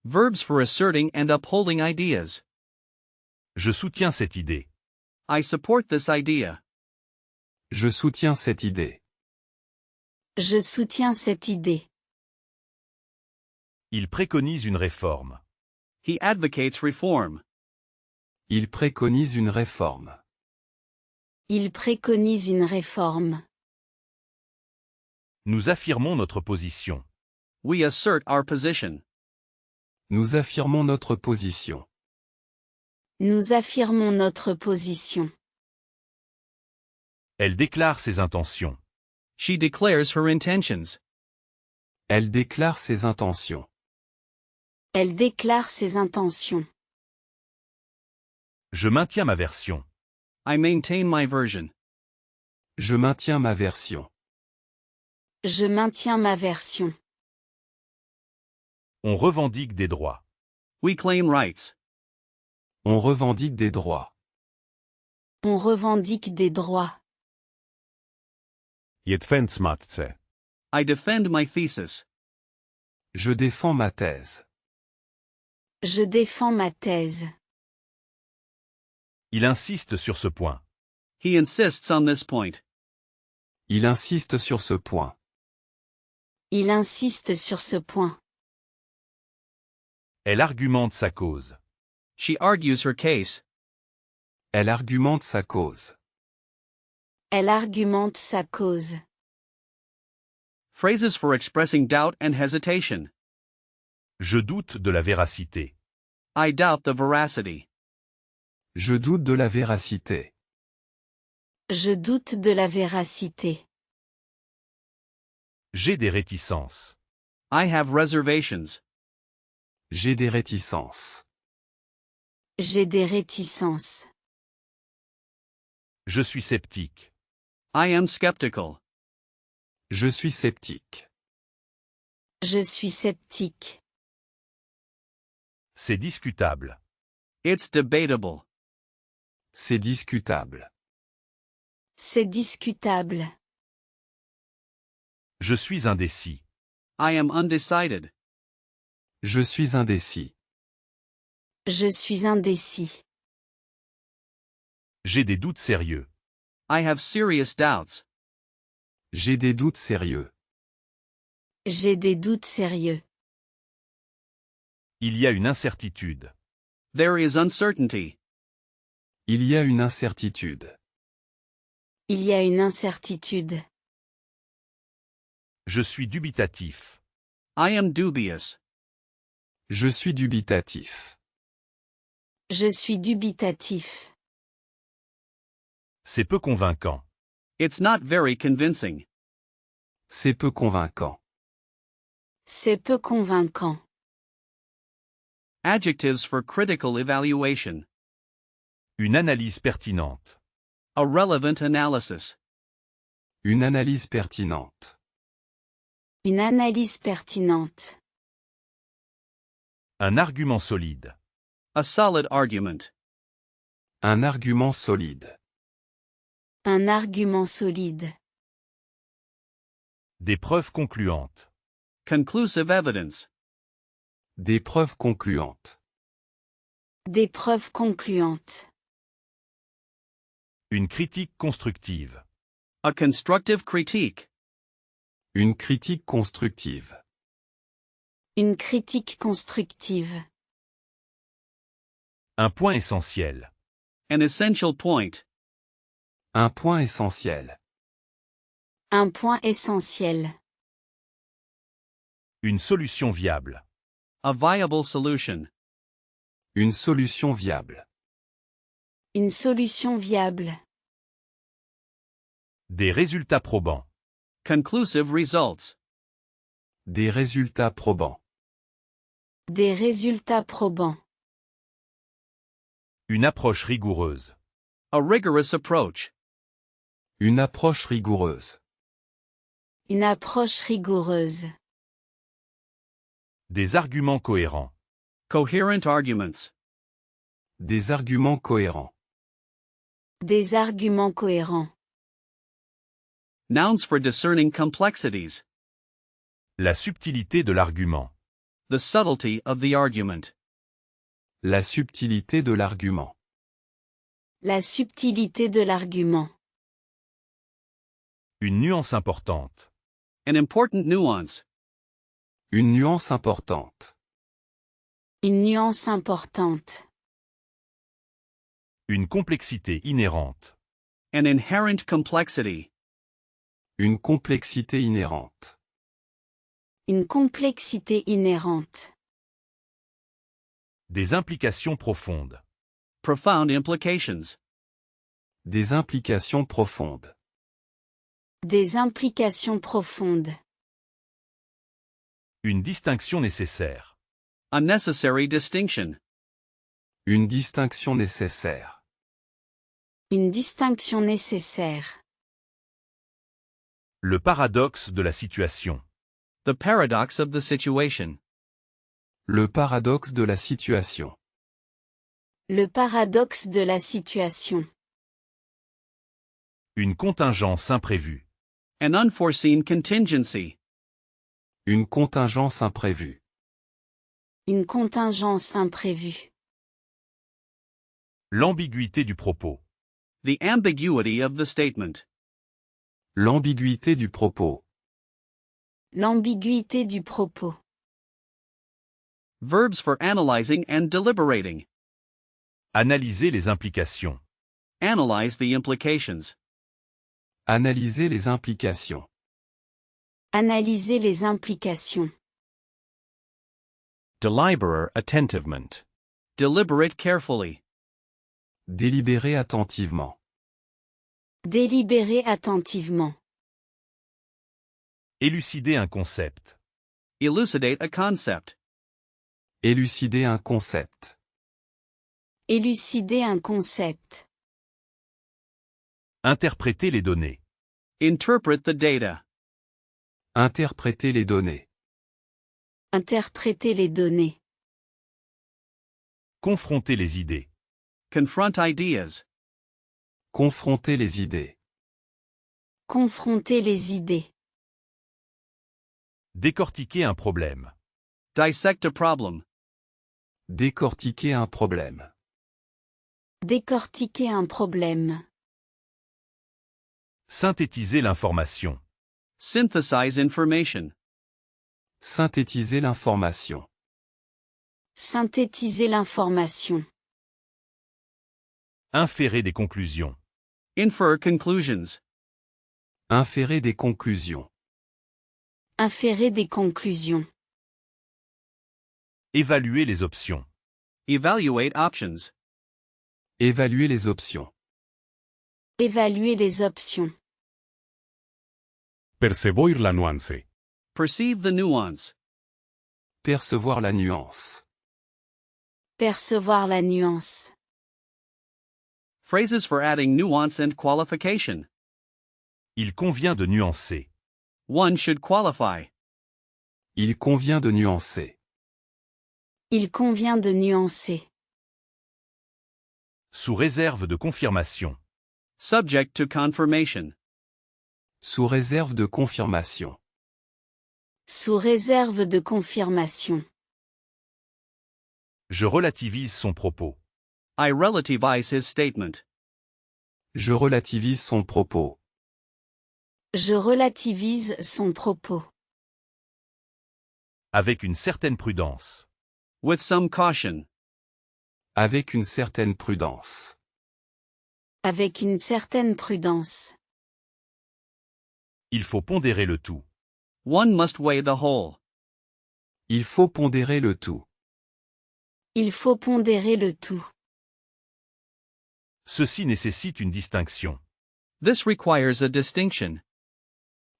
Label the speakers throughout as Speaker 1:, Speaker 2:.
Speaker 1: Verbs for asserting and upholding ideas.
Speaker 2: Je soutiens cette idée.
Speaker 1: I support this idea.
Speaker 3: Je soutiens cette idée.
Speaker 4: Je soutiens cette idée.
Speaker 2: Il préconise une réforme.
Speaker 1: He advocates reform.
Speaker 3: Il préconise une réforme.
Speaker 4: Il préconise une réforme.
Speaker 2: Nous affirmons notre position.
Speaker 1: We assert our position.
Speaker 3: Nous affirmons notre position.
Speaker 4: Nous affirmons notre position.
Speaker 2: Elle déclare ses intentions.
Speaker 1: She declares her intentions.
Speaker 3: Elle déclare ses intentions.
Speaker 4: Elle déclare ses intentions.
Speaker 2: Je maintiens ma version.
Speaker 1: I maintain my version.
Speaker 3: Je maintiens ma version.
Speaker 4: Je maintiens ma version.
Speaker 2: On revendique des droits.
Speaker 1: We claim rights.
Speaker 3: On revendique des droits.
Speaker 4: On revendique des droits.
Speaker 5: Je defends matce.
Speaker 1: I defend my thesis.
Speaker 3: Je défends ma thèse.
Speaker 4: Je défends ma thèse.
Speaker 2: Il insiste sur ce point.
Speaker 1: He insists on this point.
Speaker 3: Il insiste sur ce point.
Speaker 4: Il insiste sur ce point.
Speaker 2: Elle argumente sa cause.
Speaker 1: She argues her case.
Speaker 3: Elle argumente sa cause.
Speaker 4: Elle argumente sa cause.
Speaker 1: Phrases for expressing doubt and hesitation.
Speaker 2: Je doute de la véracité.
Speaker 1: I doubt the veracity.
Speaker 3: Je doute de la véracité.
Speaker 4: Je doute de la véracité.
Speaker 2: J'ai des réticences.
Speaker 1: I have reservations.
Speaker 3: J'ai des réticences.
Speaker 4: J'ai des réticences.
Speaker 2: Je suis sceptique.
Speaker 1: I am skeptical.
Speaker 3: Je suis sceptique.
Speaker 4: Je suis sceptique.
Speaker 2: C'est discutable.
Speaker 1: It's debatable.
Speaker 3: C'est discutable.
Speaker 4: C'est discutable.
Speaker 2: Je suis indécis.
Speaker 1: I am undecided.
Speaker 3: Je suis indécis.
Speaker 4: Je suis indécis.
Speaker 2: J'ai des doutes sérieux.
Speaker 1: I have serious doubts.
Speaker 3: J'ai des doutes sérieux.
Speaker 4: J'ai des doutes sérieux.
Speaker 2: Il y a une incertitude.
Speaker 1: There is uncertainty.
Speaker 3: Il y a une incertitude.
Speaker 4: Il y a une incertitude.
Speaker 2: Je suis dubitatif.
Speaker 1: I am dubious.
Speaker 3: Je suis dubitatif.
Speaker 4: Je suis dubitatif.
Speaker 2: C'est peu convaincant.
Speaker 1: It's not very convincing.
Speaker 3: C'est peu convaincant.
Speaker 4: C'est peu convaincant.
Speaker 1: Adjectives for critical evaluation.
Speaker 2: Une analyse pertinente.
Speaker 1: A relevant analysis.
Speaker 3: Une analyse pertinente.
Speaker 4: Une analyse pertinente.
Speaker 2: Un argument solide.
Speaker 1: A solid argument.
Speaker 3: Un argument solide.
Speaker 4: Un argument solide.
Speaker 2: Des preuves concluantes.
Speaker 1: Conclusive evidence.
Speaker 3: Des preuves concluantes.
Speaker 4: Des preuves concluantes.
Speaker 2: Une critique constructive.
Speaker 1: A constructive critique.
Speaker 3: Une critique constructive.
Speaker 4: Une critique constructive.
Speaker 2: Un point essentiel.
Speaker 1: An essential point.
Speaker 3: Un point essentiel.
Speaker 4: Un point essentiel.
Speaker 2: Une solution viable.
Speaker 1: A viable solution.
Speaker 3: Une solution viable.
Speaker 4: Une solution viable.
Speaker 2: Des résultats probants.
Speaker 1: Conclusive results.
Speaker 3: Des résultats probants.
Speaker 4: Des résultats probants.
Speaker 2: Une approche rigoureuse.
Speaker 1: A rigorous approach.
Speaker 3: Une approche rigoureuse.
Speaker 4: Une approche rigoureuse.
Speaker 2: Des arguments cohérents.
Speaker 1: Coherent arguments.
Speaker 3: Des arguments cohérents.
Speaker 4: Des arguments cohérents.
Speaker 1: Nouns for discerning complexities.
Speaker 2: La subtilité de l'argument.
Speaker 1: The subtlety of the argument.
Speaker 3: La subtilité de l'argument.
Speaker 4: La subtilité de l'argument.
Speaker 2: Une nuance importante.
Speaker 1: An important nuance.
Speaker 3: Une nuance importante.
Speaker 4: Une nuance importante.
Speaker 2: Une complexité inhérente.
Speaker 1: An inherent complexity.
Speaker 3: Une complexité inhérente.
Speaker 4: Une complexité inhérente.
Speaker 2: Des implications profondes.
Speaker 1: Profound implications.
Speaker 3: Des implications profondes.
Speaker 4: Des implications profondes.
Speaker 2: Une distinction nécessaire.
Speaker 1: A necessary distinction.
Speaker 3: Une distinction nécessaire.
Speaker 4: Une distinction nécessaire.
Speaker 2: Le paradoxe de la situation.
Speaker 1: The paradox of the situation.
Speaker 3: Le paradoxe de la situation.
Speaker 4: Le paradoxe de la situation.
Speaker 2: Une contingence imprévue.
Speaker 1: An unforeseen contingency.
Speaker 3: Une contingence imprévue.
Speaker 4: Une contingence imprévue.
Speaker 2: L'ambiguïté du propos.
Speaker 1: The ambiguity of the statement.
Speaker 3: L'ambiguïté du propos.
Speaker 4: L'ambiguïté du propos.
Speaker 1: Verbs for analyzing and deliberating.
Speaker 2: Analyser les implications.
Speaker 1: Analyze the implications.
Speaker 3: Analyser les implications.
Speaker 4: Analyser les implications.
Speaker 5: Deliberate attentivement.
Speaker 1: Deliberate carefully.
Speaker 3: Délibérer attentivement.
Speaker 4: Délibérer attentivement.
Speaker 2: Élucider un concept.
Speaker 1: Elucidate a concept.
Speaker 3: Élucider un concept.
Speaker 4: Élucider un concept.
Speaker 2: Interpréter les données.
Speaker 1: Interpret the data.
Speaker 3: Interpréter les données.
Speaker 4: Interpréter les données.
Speaker 2: Confronter les idées.
Speaker 1: Confront ideas.
Speaker 3: Confronter les idées.
Speaker 4: Confronter les idées.
Speaker 2: Décortiquer un problème.
Speaker 1: Dissect a problem.
Speaker 3: Décortiquer un problème.
Speaker 4: Décortiquer un problème.
Speaker 2: Synthétiser l'information.
Speaker 1: Synthesize information.
Speaker 3: Synthétiser l'information.
Speaker 4: Synthétiser l'information.
Speaker 2: Inférer des conclusions.
Speaker 1: Infer conclusions.
Speaker 3: Inférer des conclusions.
Speaker 4: Inférer des conclusions.
Speaker 2: Évaluer les options.
Speaker 1: Evaluate options.
Speaker 3: Évaluer les options.
Speaker 4: Évaluer les options.
Speaker 5: Percevoir la nuance.
Speaker 1: Perceive the nuance.
Speaker 3: Percevoir la nuance.
Speaker 4: Percevoir la nuance.
Speaker 1: Phrases for adding nuance and qualification.
Speaker 2: Il convient de nuancer.
Speaker 1: One should qualify.
Speaker 3: Il convient de nuancer.
Speaker 4: Il convient de nuancer.
Speaker 2: Sous réserve de confirmation.
Speaker 1: Subject to confirmation.
Speaker 3: Sous réserve de confirmation.
Speaker 4: Sous réserve de confirmation.
Speaker 2: Je relativise son propos.
Speaker 1: I relativize his statement.
Speaker 3: Je relativise son propos.
Speaker 4: Je relativise son propos.
Speaker 2: Avec une certaine prudence.
Speaker 1: With some caution.
Speaker 3: Avec une certaine prudence.
Speaker 4: Avec une certaine prudence.
Speaker 2: Il faut pondérer le tout.
Speaker 1: One must weigh the whole.
Speaker 3: Il faut pondérer le tout.
Speaker 4: Il faut pondérer le tout.
Speaker 2: Ceci nécessite une distinction.
Speaker 1: This requires a distinction.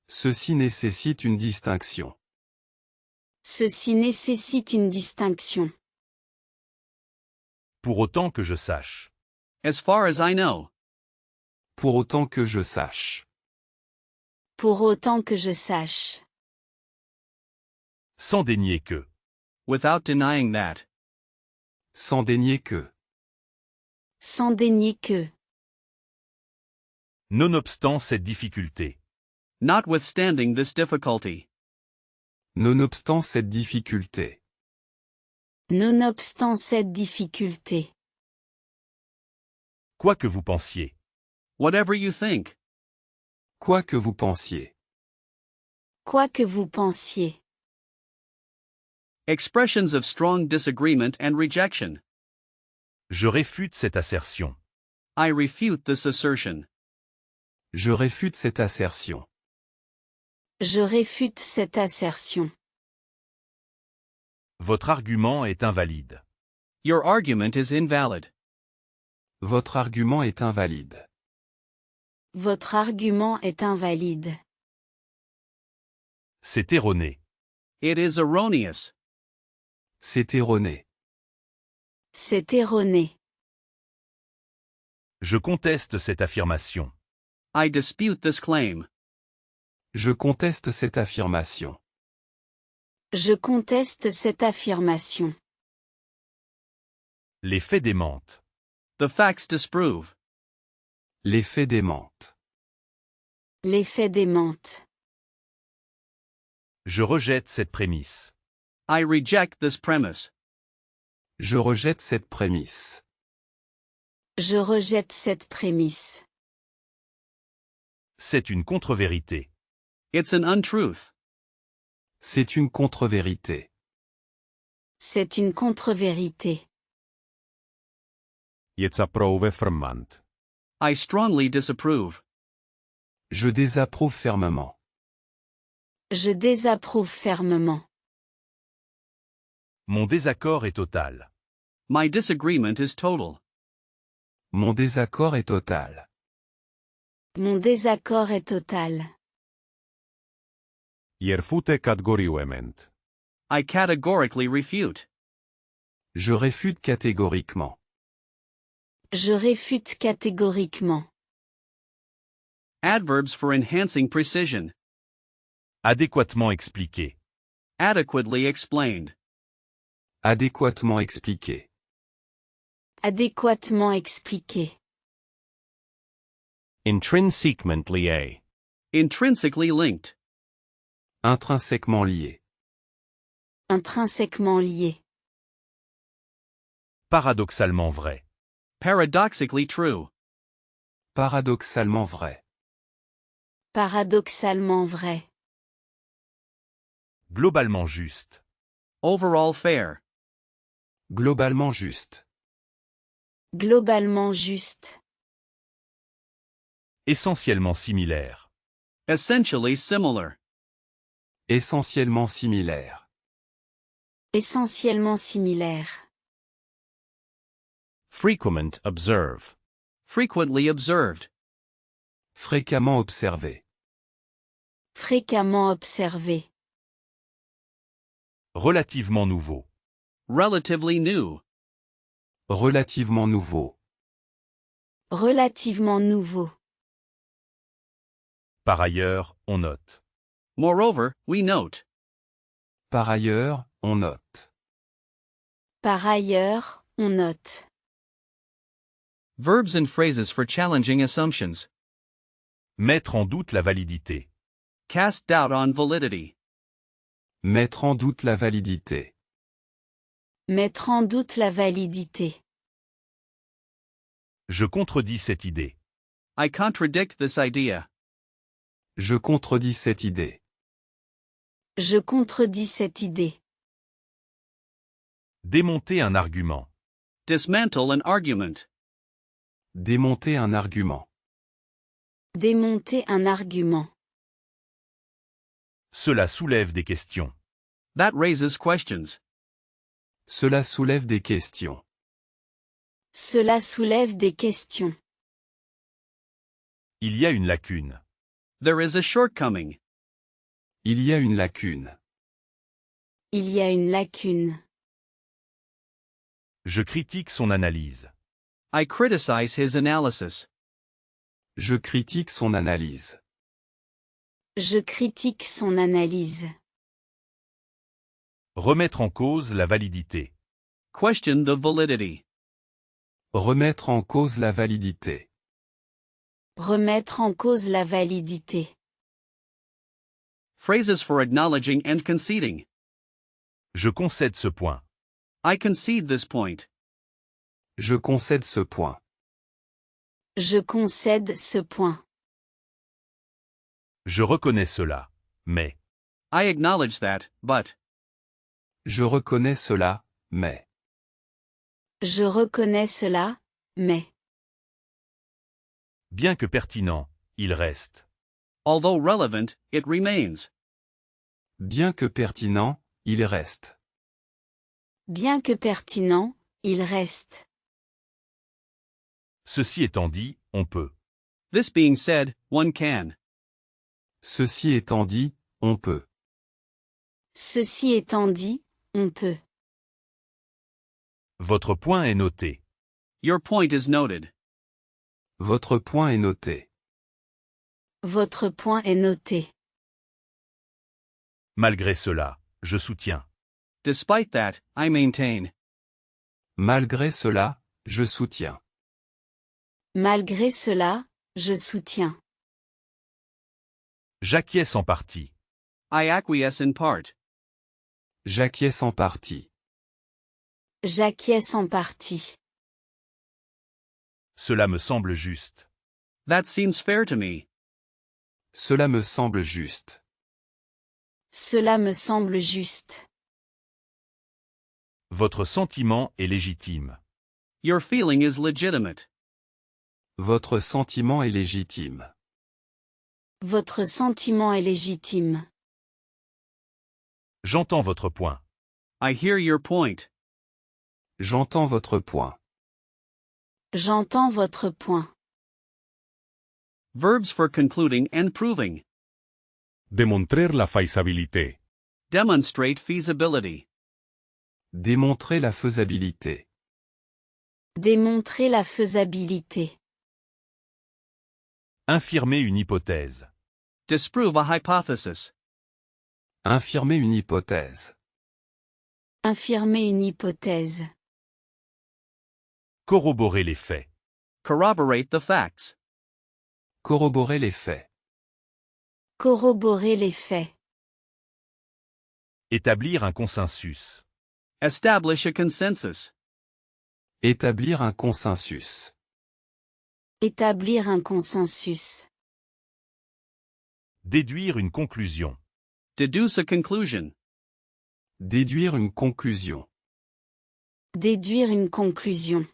Speaker 3: Ceci nécessite une distinction.
Speaker 4: Ceci nécessite une distinction.
Speaker 2: Pour autant que je sache.
Speaker 1: As far as I know.
Speaker 3: Pour autant que je sache.
Speaker 4: Pour autant que je sache.
Speaker 2: Sans dénier que.
Speaker 1: Without denying that.
Speaker 3: Sans dénier que.
Speaker 4: Sans dénier que.
Speaker 2: Nonobstant cette difficulté.
Speaker 1: Notwithstanding this difficulty.
Speaker 3: Nonobstant cette difficulté.
Speaker 4: Nonobstant cette difficulté.
Speaker 2: Quoi que vous pensiez.
Speaker 1: Whatever you think.
Speaker 3: Quoi que vous pensiez.
Speaker 4: Quoi que vous pensiez.
Speaker 1: Expressions of strong disagreement and rejection.
Speaker 2: Je réfute cette assertion.
Speaker 1: I refute this assertion.
Speaker 3: Je réfute cette assertion.
Speaker 4: Je réfute cette assertion.
Speaker 2: Votre argument est invalide.
Speaker 1: Your argument is invalid.
Speaker 3: Votre argument est invalide.
Speaker 4: Votre argument est invalide.
Speaker 2: C'est erroné.
Speaker 1: It is erroneous.
Speaker 3: C'est erroné.
Speaker 4: C'est erroné.
Speaker 2: Je conteste cette affirmation.
Speaker 1: I dispute this claim.
Speaker 3: Je conteste cette affirmation.
Speaker 4: Je conteste cette affirmation.
Speaker 2: Les faits démentent.
Speaker 1: The facts disprove.
Speaker 3: Les faits démentent.
Speaker 4: Les faits démentent.
Speaker 2: Je rejette cette prémisse.
Speaker 1: I reject this premise.
Speaker 3: Je rejette cette prémisse.
Speaker 4: Je rejette cette prémisse.
Speaker 2: C'est une contre-vérité.
Speaker 1: It's an untruth.
Speaker 3: C'est une contre-vérité.
Speaker 4: C'est une contre-vérité.
Speaker 5: Je approuve fermement.
Speaker 1: I strongly disapprove.
Speaker 3: Je désapprouve fermement.
Speaker 4: Je désapprouve fermement.
Speaker 2: Mon désaccord est total.
Speaker 1: My disagreement is total.
Speaker 3: Mon désaccord est total.
Speaker 4: Mon désaccord est total.
Speaker 5: Je refute catégoriquement.
Speaker 1: I categorically refute.
Speaker 3: Je réfute catégoriquement.
Speaker 4: Je réfute catégoriquement.
Speaker 1: Adverbs for enhancing precision.
Speaker 2: Adéquatement expliqué.
Speaker 1: Adequately explained.
Speaker 3: Adéquatement expliqué.
Speaker 4: Adéquatement expliqué.
Speaker 5: Intrinsèquement lié.
Speaker 1: Intrinsically linked.
Speaker 3: Intrinsèquement lié.
Speaker 4: Intrinsèquement lié.
Speaker 2: Paradoxalement vrai.
Speaker 1: Paradoxically true.
Speaker 3: Paradoxalement vrai.
Speaker 4: Paradoxalement vrai.
Speaker 2: Globalement juste.
Speaker 1: Overall fair.
Speaker 3: Globalement juste.
Speaker 4: Globalement juste.
Speaker 2: Essentiellement similaire.
Speaker 1: Essentially similar.
Speaker 3: Essentiellement similaire.
Speaker 4: Essentiellement similaire.
Speaker 5: Frequent observe.
Speaker 1: Frequently observed.
Speaker 3: Fréquemment observé.
Speaker 4: Fréquemment observé.
Speaker 2: Relativement nouveau.
Speaker 1: Relatively new.
Speaker 3: Relativement nouveau.
Speaker 4: Relativement nouveau.
Speaker 2: Par ailleurs, on note.
Speaker 1: Moreover, we note.
Speaker 3: Par ailleurs, on note.
Speaker 4: Par ailleurs, on note.
Speaker 1: Verbs and phrases for challenging assumptions.
Speaker 2: Mettre en doute la validité.
Speaker 1: Cast doubt on validity.
Speaker 3: Mettre en doute la validité.
Speaker 4: Mettre en doute la validité.
Speaker 2: Je contredis cette idée.
Speaker 1: I contradict this idea.
Speaker 3: Je contredis cette idée.
Speaker 4: Je contredis cette idée.
Speaker 2: Démonter un argument.
Speaker 1: Dismantle an argument.
Speaker 3: Démonter un argument.
Speaker 4: Démonter un argument.
Speaker 2: Cela soulève des questions.
Speaker 1: That raises questions.
Speaker 3: Cela soulève des questions.
Speaker 4: Cela soulève des questions.
Speaker 2: Il y a une lacune.
Speaker 1: There is a shortcoming.
Speaker 3: Il y a une lacune.
Speaker 4: Il y a une lacune.
Speaker 2: Je critique son analyse.
Speaker 1: I criticize his analysis.
Speaker 3: Je critique son analyse.
Speaker 4: Je critique son analyse.
Speaker 2: Remettre en cause la validité.
Speaker 1: Question the validity.
Speaker 3: Remettre en cause la validité.
Speaker 4: Remettre en cause la validité.
Speaker 1: Phrases for acknowledging and conceding.
Speaker 2: Je concède ce point.
Speaker 1: I concede this point.
Speaker 3: Je concède ce point.
Speaker 4: Je concède ce point.
Speaker 2: Je reconnais cela, mais.
Speaker 1: I acknowledge that, but.
Speaker 3: Je reconnais cela, mais.
Speaker 4: Je reconnais cela, mais.
Speaker 2: Bien que pertinent, il reste.
Speaker 1: Although relevant, it remains.
Speaker 3: Bien que pertinent, il reste.
Speaker 4: Bien que pertinent, il reste.
Speaker 2: Ceci étant dit, on peut.
Speaker 1: This being said, one can.
Speaker 3: Ceci étant dit, on peut.
Speaker 4: Ceci étant dit, on peut.
Speaker 2: Votre point est noté.
Speaker 1: Your point is noted.
Speaker 3: Votre point est noté.
Speaker 4: Votre point est noté.
Speaker 2: Malgré cela, je soutiens.
Speaker 1: Despite that, I maintain.
Speaker 3: Malgré cela, je soutiens.
Speaker 4: Malgré cela, je soutiens.
Speaker 2: J'acquiesce en partie.
Speaker 1: I acquiesce in part.
Speaker 3: J'acquiesce en partie.
Speaker 4: J'acquiesce en partie.
Speaker 2: Cela me semble juste.
Speaker 1: That seems fair to me.
Speaker 3: Cela me semble juste.
Speaker 4: Cela me semble juste.
Speaker 2: Votre sentiment est légitime.
Speaker 1: Your feeling is legitimate.
Speaker 3: Votre sentiment est légitime.
Speaker 4: Votre sentiment est légitime.
Speaker 2: J'entends votre point.
Speaker 1: I hear your point.
Speaker 3: J'entends votre point.
Speaker 4: J'entends votre point.
Speaker 1: Verbs for concluding and proving.
Speaker 5: Démontrer la faisabilité.
Speaker 1: Demonstrate feasibility.
Speaker 3: Démontrer la faisabilité.
Speaker 4: Démontrer la faisabilité.
Speaker 2: Infirmer une hypothèse.
Speaker 1: Disprove a hypothesis.
Speaker 3: Infirmer une hypothèse.
Speaker 4: Infirmer une hypothèse.
Speaker 2: Corroborer les faits.
Speaker 1: Corroborate the facts.
Speaker 3: Corroborer les faits.
Speaker 4: Corroborer les faits.
Speaker 2: Établir un consensus.
Speaker 1: Establish a consensus.
Speaker 3: Établir un consensus.
Speaker 4: Établir un consensus.
Speaker 2: Déduire une conclusion.
Speaker 1: Deduce a conclusion.
Speaker 3: Déduire une conclusion.
Speaker 4: Déduire une conclusion.